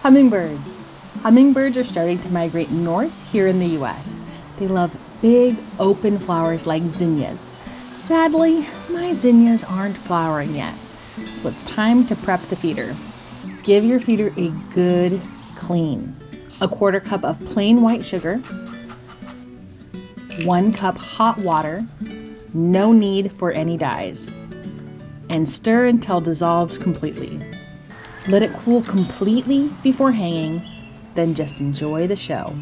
Hummingbirds. Hummingbirds are starting to migrate north here in the US. They love big open flowers like zinnias. Sadly, my zinnias aren't flowering yet, so it's time to prep the feeder. Give your feeder a good clean. A quarter cup of plain white sugar, 1 cup hot water, no need for any dyes, and stir until dissolves completely. Let it cool completely before hanging, then just enjoy the show.